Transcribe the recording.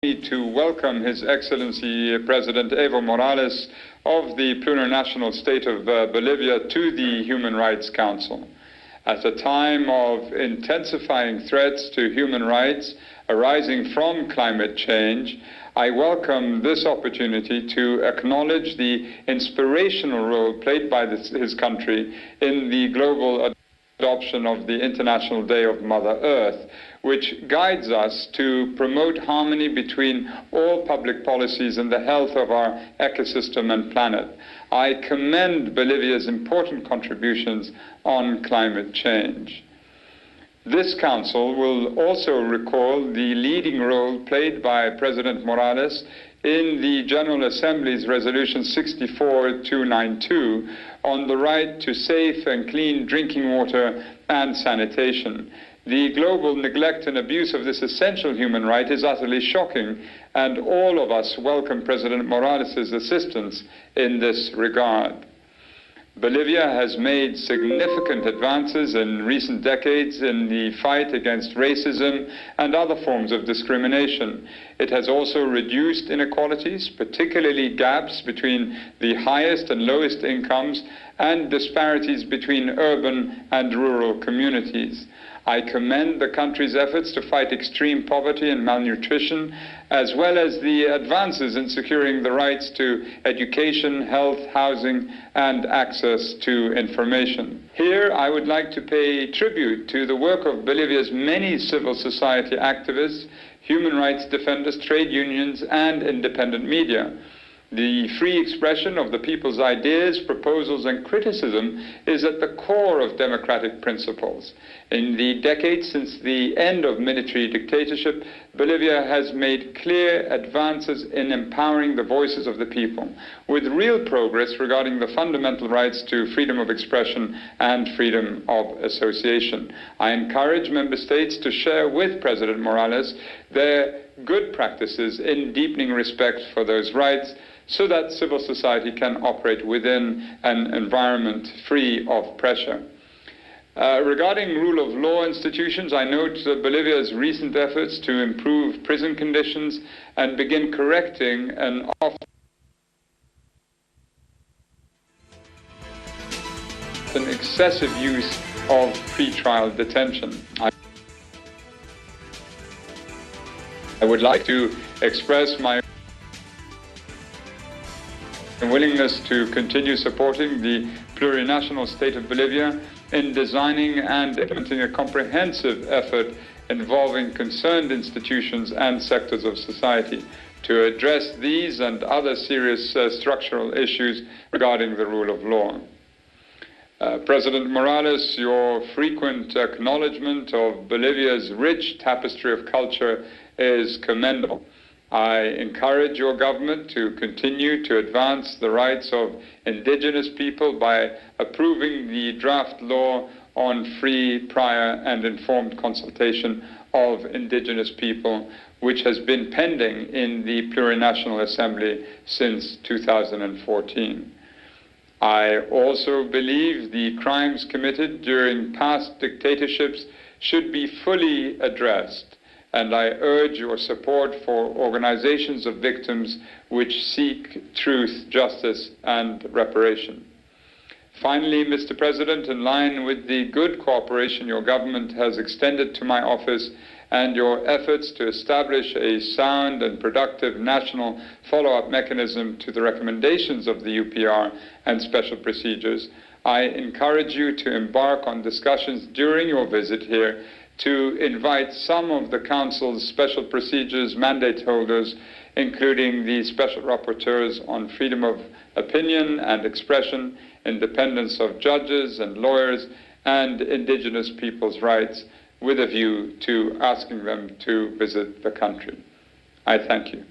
To welcome His Excellency President Evo Morales of the plurinational state of Bolivia to the Human Rights Council. At a time of intensifying threats to human rights arising from climate change, I welcome this opportunity to acknowledge the inspirational role played by his country in the global adoption of the International Day of Mother Earth, which guides us to promote harmony between all public policies and the health of our ecosystem and planet. I commend Bolivia's important contributions on climate change. This Council will also recall the leading role played by President Morales in the General Assembly's Resolution 64292 on the right to safe and clean drinking water and sanitation. The global neglect and abuse of this essential human right is utterly shocking, and all of us welcome President Morales' assistance in this regard. Bolivia has made significant advances in recent decades in the fight against racism and other forms of discrimination. It has also reduced inequalities, particularly gaps between the highest and lowest incomes and disparities between urban and rural communities. I commend the country's efforts to fight extreme poverty and malnutrition, as well as the advances in securing the rights to education, health, housing, and access to information. Here, I would like to pay tribute to the work of Bolivia's many civil society activists, human rights defenders, trade unions, and independent media. The free expression of the people's ideas, proposals, and criticism is at the core of democratic principles. In the decades since the end of military dictatorship, Bolivia has made clear advances in empowering the voices of the people, with real progress regarding the fundamental rights to freedom of expression and freedom of association. I encourage member states to share with President Morales their good practices in deepening respect for those rights, so that civil society can operate within an environment free of pressure. Regarding rule of law institutions, I note Bolivia's recent efforts to improve prison conditions and begin correcting an often excessive use of pretrial detention. I would like to express my willingness to continue supporting the plurinational state of Bolivia in designing and implementing a comprehensive effort involving concerned institutions and sectors of society to address these and other serious structural issues regarding the rule of law. President Morales, your frequent acknowledgement of Bolivia's rich tapestry of culture is commendable. I encourage your government to continue to advance the rights of indigenous people by approving the draft law on free, prior, and informed consultation of indigenous people, which has been pending in the Plurinational Assembly since 2014. I also believe the crimes committed during past dictatorships should be fully addressed, and I urge your support for organizations of victims which seek truth, justice, and reparation. Finally, Mr. President, in line with the good cooperation your government has extended to my office and your efforts to establish a sound and productive national follow-up mechanism to the recommendations of the UPR and special procedures, I encourage you to embark on discussions during your visit here to invite some of the Council's special procedures mandate holders, including the special rapporteurs on freedom of opinion and expression, independence of judges and lawyers, and indigenous people's rights, with a view to asking them to visit the country. I thank you.